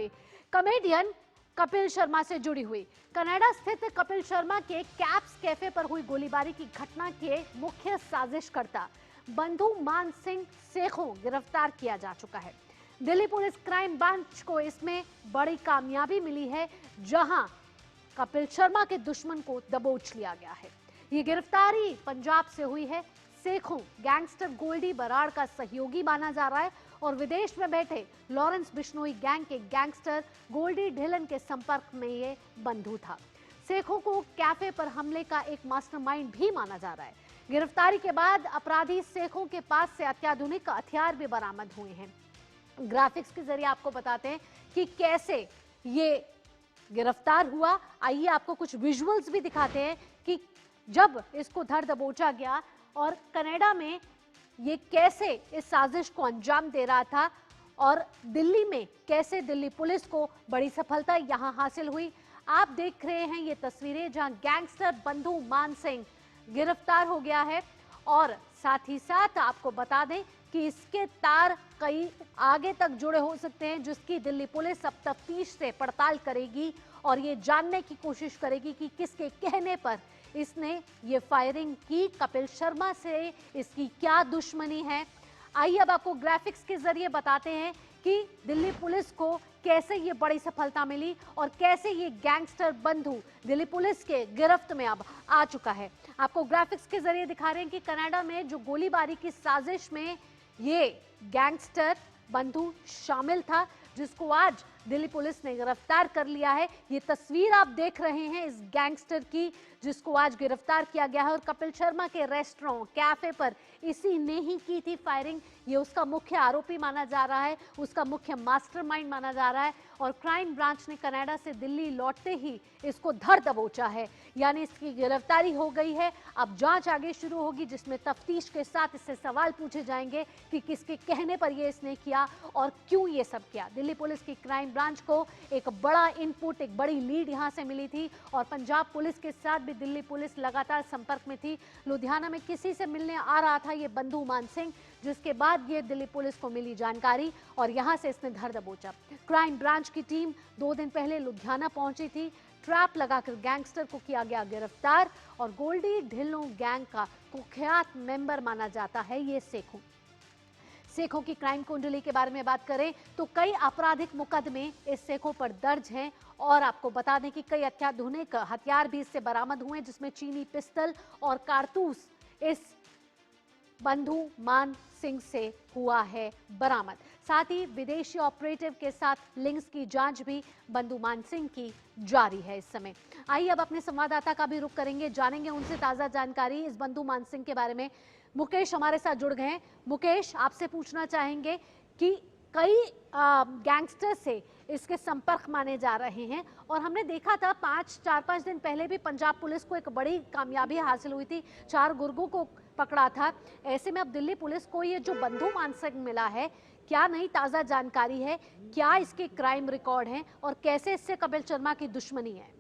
गई कॉमेडियन कपिल शर्मा से जुड़ी हुई। कनाडा स्थित कपिल शर्मा के कैप्स कैफे पर हुई गोलीबारी की घटना के मुख्य साजिशकर्ता बंधु मान सिंह सेखों गिरफ्तार किया जा चुका है। दिल्ली पुलिस क्राइम ब्रांच को इसमें बड़ी कामयाबी मिली है, जहां कपिल शर्मा के दुश्मन को दबोच लिया गया है। ये गिरफ्तारी पंजाब से हुई है। सेखों गैंगस्टर गोल्डी बराड़ का सहयोगी माना जा रहा है और विदेश में बैठे लॉरेंस बिश्नोई गैंग के गैंगस्टर गोल्डी ढिलन के संपर्क में ये बंधु था। सेखों को कैफे पर हमले का एक मास्टरमाइंड भी माना जा रहा है। गिरफ्तारी के बाद अपराधी सेखों के पास से अत्याधुनिक हथियार भी बरामद हुए हैं। ग्राफिक्स के जरिए आपको बताते हैं कि कैसे ये गिरफ्तार हुआ। आइए आपको कुछ विजुअल्स भी दिखाते हैं कि जब इसको धर दबोचा गया और कनाडा में ये कैसे इस साजिश को अंजाम दे रहा था और दिल्ली में कैसे दिल्ली पुलिस को बड़ी सफलता यहां हासिल हुई। आप देख रहे हैं ये तस्वीरें जहां गैंगस्टर बंधु मान सिंह गिरफ्तार हो गया है और साथ ही साथ आपको बता दें कि इसके तार कई आगे तक जुड़े हो सकते हैं, जिसकी दिल्ली पुलिस अब तफ्तीश से पड़ताल करेगी और ये जानने की कोशिश करेगी कि किसके कहने पर इसने ये फायरिंग की, कपिल शर्मा से इसकी क्या दुश्मनी है। आइए अब आपको ग्राफिक्स के जरिए बताते हैं कि दिल्ली पुलिस को कैसे ये बड़ी सफलता मिली और कैसे ये गैंगस्टर बंधु दिल्ली पुलिस के गिरफ्त में अब आ चुका है। आपको ग्राफिक्स के जरिए दिखा रहे हैं कि कनाडा में जो गोलीबारी की साजिश में ये गैंगस्टर बंधु शामिल था, जिसको आज दिल्ली पुलिस ने गिरफ्तार कर लिया है। ये तस्वीर आप देख रहे हैं इस गैंगस्टर की, जिसको आज गिरफ्तार किया गया है और कपिल शर्मा के रेस्टोरेंट कैफे पर इसी ने ही की थी फायरिंग। ये उसका मुख्य आरोपी माना जा रहा है, उसका मुख्य मास्टरमाइंड माना जा रहा है और क्राइम ब्रांच ने कनाडा से दिल्ली लौटते ही इसको धर दबोचा है, यानी इसकी गिरफ्तारी हो गई है। अब जांच आगे शुरू होगी, जिसमें तफ्तीश के साथ इससे सवाल पूछे जाएंगे कि किसके कहने पर ये इसने किया और क्यों ये सब किया। दिल्ली पुलिस की क्राइम ब्रांच को एक बड़ा इनपुट, एक बड़ी लीड यहां से मिली थी और पंजाब पुलिस के साथ भी दिल्ली पुलिस लगातार संपर्क में थी। लुधियाना में किसी से मिलने आ रहा था ये बंधु मान सिंह, जिसके बाद ये दिल्ली पुलिस को मिली जानकारी और यहां से इसने धर दबोचा। क्राइम ब्रांच की टीम 2 दिन पहले लुधियाना पहुंची थी। ट्रैप लगाकर गैंगस्टर को किया गया गिरफ्तार और गोल्डी ढिल्लों गैंग का कुख्यात मेंबर माना जाता है ये सेखों। सेखों की क्राइम कुंडली के बारे में बात करें तो कई आपराधिक मुकदमे इस सेखों पर दर्ज हैं और आपको बता दें कि कई अत्याधुनिक हथियार भी इससे बरामद हुए, जिसमें चीनी पिस्टल और कारतूस इस बंधु मान सिंह से हुआ है बरामद। साथ ही विदेशी ऑपरेटिव के साथ लिंक्स की जांच भी बंधु मान सिंह की जारी है इस समय। आइए अब अपने संवाददाता का भी रुख करेंगे, जानेंगे उनसे ताजा जानकारी इस बंधु मान सिंह के बारे में। मुकेश हमारे साथ जुड़ गए हैं। मुकेश, आपसे पूछना चाहेंगे कि कई गैंगस्टर से इसके संपर्क माने जा रहे हैं और हमने देखा था 4-5 दिन पहले भी पंजाब पुलिस को एक बड़ी कामयाबी हासिल हुई थी, 4 गुर्गों को पकड़ा था। ऐसे में अब दिल्ली पुलिस को ये जो बंधु मान सिंह मिला है, क्या नई ताजा जानकारी है, क्या इसके क्राइम रिकॉर्ड हैं और कैसे इससे कपिल शर्मा की दुश्मनी है?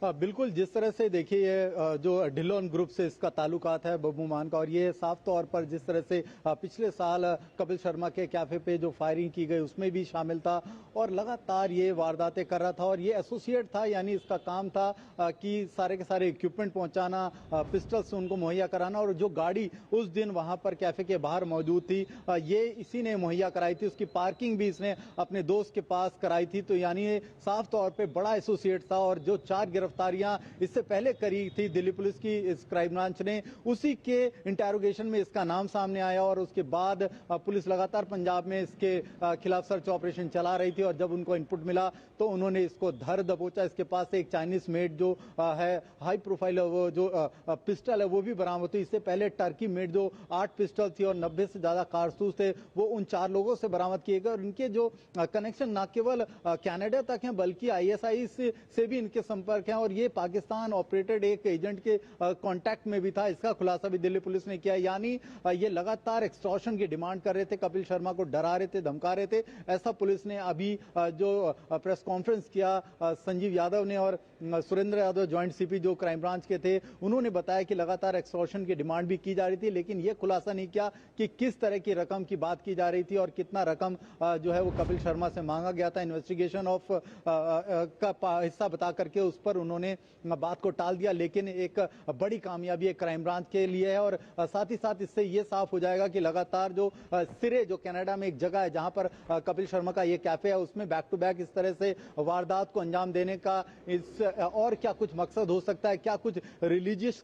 बिल्कुल, जिस तरह से देखिए ये जो ढिल्लोन ग्रुप से इसका ताल्लुकात है बब्बू मान का, और ये साफ तौर पर जिस तरह से पिछले साल कपिल शर्मा के कैफे पे जो फायरिंग की गई उसमें भी शामिल था और लगातार ये वारदातें कर रहा था और ये एसोसिएट था, यानी इसका काम था कि सारे के सारे इक्विपमेंट पहुंचाना, पिस्टल्स उनको मुहैया कराना और जो गाड़ी उस दिन वहां पर कैफे के बाहर मौजूद थी ये इसी ने मुहैया कराई थी, उसकी पार्किंग भी इसने अपने दोस्त के पास कराई थी। तो यानी ये साफ तौर पर बड़ा एसोसिएट था और जो 4 गिरफ्तारियां इससे पहले करी थी दिल्ली पुलिस की इस क्राइम ब्रांच ने, उसी के इंटेरोगेशन में इसका नाम सामने आया और उसके बाद पुलिस लगातार पंजाब में इसके खिलाफ सर्च ऑपरेशन चला रही थी और जब उनको इनपुट मिला तो उन्होंने इसको धर दबोचा। इसके पास से एक चाइनीज मेड जो है हाई प्रोफाइल वो जो पिस्टल है वो भी बरामद हुई। इससे पहले टर्की मेड जो 8 पिस्टल थी और 90 से ज्यादा कारतूस थे वो उन 4 लोगों से बरामद किए गए और इनके जो कनेक्शन न केवल कनाडा तक हैं बल्कि आईएसआई से भी इनके संपर्क हैं और ये पाकिस्तान ऑपरेटेड एक एजेंट के कांटेक्ट में भी था। इसका खुलासा भी दिल्ली पुलिस ने किया। यानी ये लगातार एक्सटॉर्शन की डिमांड कर रहे थे, कपिल शर्मा को डरा रहे थे, धमका रहे थे। ऐसा पुलिस ने अभी जो प्रेस कॉन्फ्रेंस किया संजीव यादव ने और सुरेंद्र यादव ज्वाइंट सीपी जो क्राइम ब्रांच के थे, उन्होंने बताया कि लगातार एक्सटॉर्शन की डिमांड भी की जा रही थी, लेकिन ये खुलासा नहीं किया कि किस तरह की रकम की बात की जा रही थी और कितना रकम जो है वो कपिल शर्मा से मांगा गया था। इन्वेस्टिगेशन ऑफ का हिस्सा बता करके उस पर उन्होंने बात को टाल दिया, लेकिन एक बड़ी कामयाबी है क्राइम ब्रांच के लिए है। और साथ ही साथ इससे ये साफ हो जाएगा कि लगातार जो सिरे जो कनाडा में एक जगह है जहां पर कपिल शर्मा का ये कैफे है, उसमें बैक टू बैक इस तरह से वारदात को अंजाम देने का इस और क्या कुछ मकसद हो सकता है, क्या कुछ रिलीजियस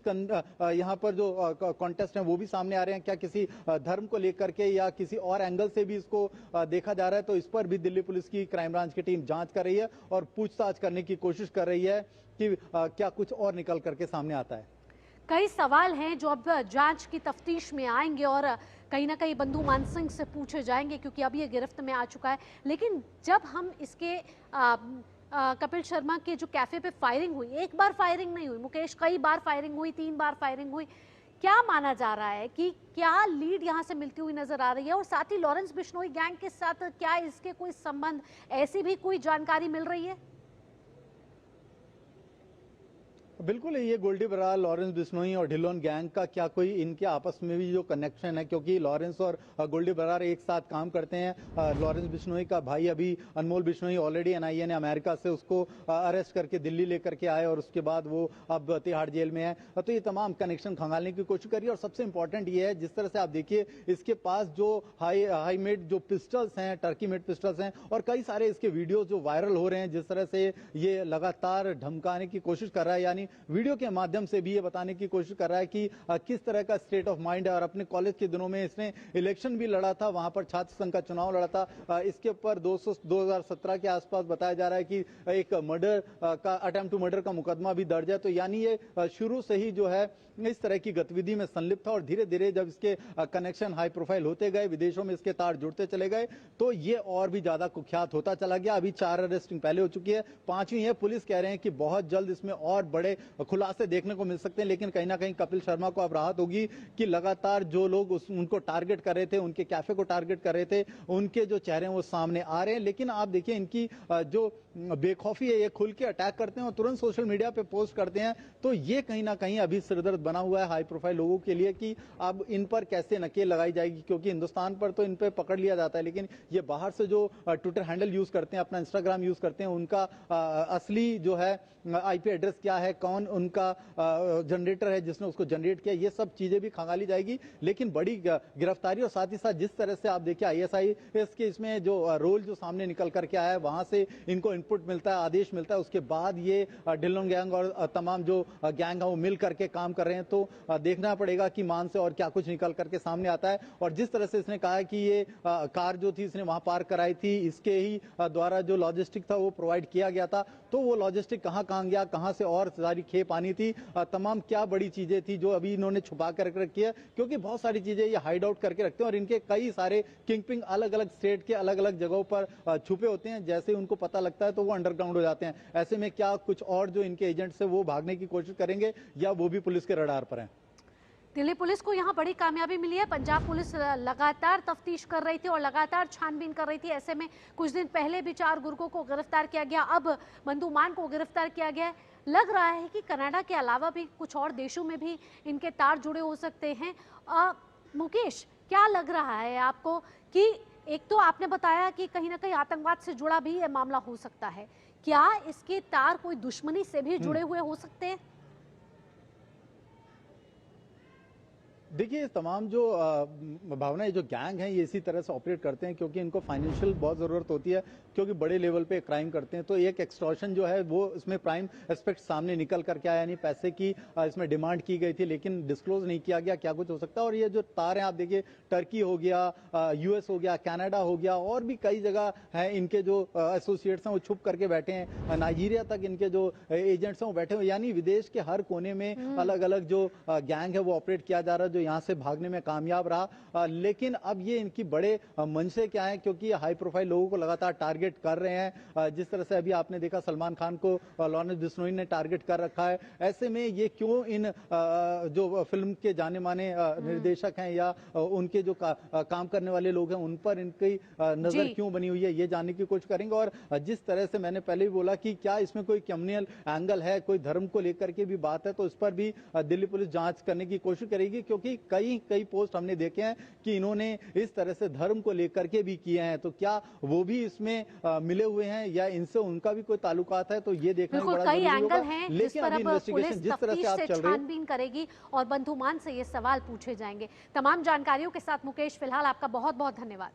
यहाँ पर जो कॉन्टेस्ट है वो भी सामने आ रहे हैं, क्या किसी धर्म को लेकर के या किसी और एंगल से भी इसको देखा जा रहा है। तो इस पर भी दिल्ली पुलिस की क्राइम ब्रांच की टीम जांच कर रही है और पूछताछ करने की कोशिश कर रही है कि क्या कुछ और निकल करके सामने आता है। कई सवाल हैं जो अब जांच की तफ्तीश में आएंगे और कहीं ना कहीं बंधु मान सिंह से पूछे जाएंगे, क्योंकि अब ये गिरफ्त में आ चुका है। लेकिन जब हम इसके कपिल शर्मा के जो कैफे पे फायरिंग हुई, एक बार फायरिंग नहीं हुई मुकेश, कई बार फायरिंग हुई, 3 बार फायरिंग हुई, क्या माना जा रहा है कि क्या लीड यहां से मिलती हुई नजर आ रही है? और साथ ही लॉरेंस बिश्नोई गैंग के साथ क्या इसके कोई संबंध, ऐसी भी कोई जानकारी मिल रही है? बिल्कुल, ये गोल्डी बरार, लॉरेंस बिश्नोई और ढिल्लोन गैंग का क्या कोई इनके आपस में भी जो कनेक्शन है, क्योंकि लॉरेंस और गोल्डी बरार एक साथ काम करते हैं। लॉरेंस बिश्नोई का भाई अभी अनमोल बिश्नोई ऑलरेडी एनआईए ने अमेरिका से उसको अरेस्ट करके दिल्ली लेकर के आए और उसके बाद वो अब तिहाड़ जेल में है। तो ये तमाम कनेक्शन खंगालने की कोशिश करी। और सबसे इंपॉर्टेंट ये है, जिस तरह से आप देखिए इसके पास जो हाई मेड जो पिस्टल्स हैं, टर्की मेड पिस्टल्स हैं, और कई सारे इसके वीडियो जो वायरल हो रहे हैं, जिस तरह से ये लगातार धमकाने की कोशिश कर रहा है, यानी वीडियो के माध्यम से भी ये बताने की कोशिश कर रहा है कि किस तरह का स्टेट ऑफ माइंड है। और अपने कॉलेज के दिनों में इसने इलेक्शन भी लड़ा था, वहां पर छात्र संघ का चुनाव लड़ा था। इसके ऊपर 2017 के आसपास बताया जा रहा है कि एक मर्डर का अटेम्प्ट टू मर्डर का मुकदमा भी दर्ज है। तो यानी ये शुरू से ही जो है इस तरह की गतिविधि में संलिप्त था। और धीरे धीरे जब इसके कनेक्शन हाई प्रोफाइल होते गए, विदेशों में इसके तार जुड़ते चले गए, तो ये और भी ज्यादा कुख्यात होता चला गया। अभी 4 अरेस्टिंग पहले हो चुकी है, 5वीं है। पुलिस कह रहे हैं कि बहुत जल्द इसमें और बड़े खुलासे देखने को मिल सकते हैं। लेकिन कहीं ना कहीं कपिल शर्मा को अब राहत होगी कि लगातार जो लोग उनको टारगेट कर रहे थे, उनके कैफे को टारगेट कर रहे थे, उनके जो चेहरे हैं वो सामने आ रहे हैं। लेकिन आप देखिए इनकी जो बेखौफी है, ये खुल के अटैक करते हैं और तुरंत सोशल मीडिया पे पोस्ट करते हैं। तो ये कहीं ना कहीं अभी सिरदर्द बना हुआ है हाई प्रोफाइल लोगों के लिए कि अब इन पर कैसे नकेल लगाई जाएगी, क्योंकि हिंदुस्तान पर तो इन पे पकड़ लिया जाता है, लेकिन ये बाहर से जो ट्विटर हैंडल यूज करते हैं, अपना इंस्टाग्राम यूज करते हैं, उनका असली जो है आईपी एड्रेस क्या है, कौन उनका जनरेटर है जिसने उसको जनरेट किया, ये सब चीजें भी खंगाली जाएगी। लेकिन बड़ी गिरफ्तारी और साथ ही साथ जिस तरह से आप देखिए आईएसआईएस के इसमें जो रोल जो सामने निकल करके आया है, वहां से इनको इनपुट मिलता है, आदेश मिलता है, उसके बाद ये ढिल्लोन गैंग और तमाम जो गैंग है वो मिल करके काम कर रहे हैं। तो देखना पड़ेगा कि मान से और क्या कुछ निकल करके सामने आता है। और जिस तरह से इसने कहा है कि ये कार जो थी इसने वहां पार्क कराई थी, इसके ही द्वारा जो लॉजिस्टिक था वो प्रोवाइड किया गया था, तो वो लॉजिस्टिक कहां गया, कहां से और सारी खेप आनी थी, तमाम क्या बड़ी चीजें थी जो अभी इन्होंने छुपा कर रखी है। क्योंकि बहुत सारी चीजें ये हाइड आउट करके रखते हैं और इनके कई सारे किंगपिन अलग अलग स्टेट के अलग अलग जगहों पर छुपे होते हैं। जैसे उनको पता लगता है तो वो अंडरग्राउंड हो जाते हैं। ऐसे में क्या कुछ और जो इनके एजेंट्स है वो भागने की कोशिश करेंगे या वो भी पुलिस के रडार पर हैं? दिल्ली पुलिस को यहाँ बड़ी कामयाबी मिली है। पंजाब पुलिस लगातार तफ्तीश कर रही थी और लगातार छानबीन कर रही थी। ऐसे में कुछ दिन पहले भी 4 गुर्गों को गिरफ्तार किया गया, अब बंधु मान को गिरफ्तार किया गया। लग रहा है कि कनाडा के अलावा भी कुछ और देशों में भी इनके तार जुड़े हो सकते हैं। मुकेश, क्या लग रहा है आपको कि एक तो आपने बताया कि कहीं ना कहीं आतंकवाद से जुड़ा भी ये मामला हो सकता है, क्या इसके तार कोई दुश्मनी से भी जुड़े हुए हो सकते हैं? देखिए तमाम जो भावनाएं जो गैंग हैं ये इसी तरह से ऑपरेट करते हैं, क्योंकि इनको फाइनेंशियल बहुत ज़रूरत होती है, क्योंकि बड़े लेवल पे क्राइम करते हैं। तो एक एक्सटॉर्शन जो है वो इसमें प्राइम एस्पेक्ट सामने निकल करके आया, यानी पैसे की इसमें डिमांड की गई थी लेकिन डिस्क्लोज नहीं किया गया क्या कुछ हो सकता है। और ये जो तार हैं आप देखिए, टर्की हो गया, यूएस हो गया, कनाडा हो गया, और भी कई जगह है इनके जो एसोसिएट्स हैं वो छुप करके बैठे हैं। नाइजीरिया तक इनके जो एजेंट्स हैं वो बैठे हुए, यानी विदेश के हर कोने में अलग अलग जो गैंग है वो ऑपरेट किया जा रहा है। जो यहाँ से भागने में कामयाब रहा। लेकिन अब ये इनकी बड़े मंशे क्या है, क्योंकि हाई प्रोफाइल लोगों को लगातार टारगेट कर रहे हैं। जिस तरह से अभी आपने देखा सलमान खान को लॉरेंस बिश्नोई ने टारगेट कर रखा है। ऐसे में ये क्यों इन जो फिल्म के जाने माने निर्देशक हैं या उनके जो काम करने वाले लोग हैं उन पर इनकी नजर क्यों बनी हुई है, ये जानने की कोशिश करेंगे। और जिस तरह से मैंने पहले भी बोला कि क्या इसमें कोई कम्युनल एंगल है, कोई धर्म को लेकर के भी बात है, तो इस पर भी दिल्ली पुलिस जांच करने की कोशिश करेगी। क्योंकि कई पोस्ट हमने देखे हैं कि इन्होंने इस तरह से धर्म को लेकर के भी किए हैं, तो क्या वो भी इसमें मिले हुए हैं या इनसे उनका भी कोई ताल्लुकात है, तो ये देखना बड़ा कई जरूरी एंगल होगा। हैं जिस लेकिन पर अभी अब इन्वेस्टिगेशन जिस तरह से आप चल रही है, छानबीन करेगी और बंधुमान से ये सवाल पूछे जाएंगे। तमाम जानकारियों के साथ मुकेश, फिलहाल आपका बहुत बहुत धन्यवाद।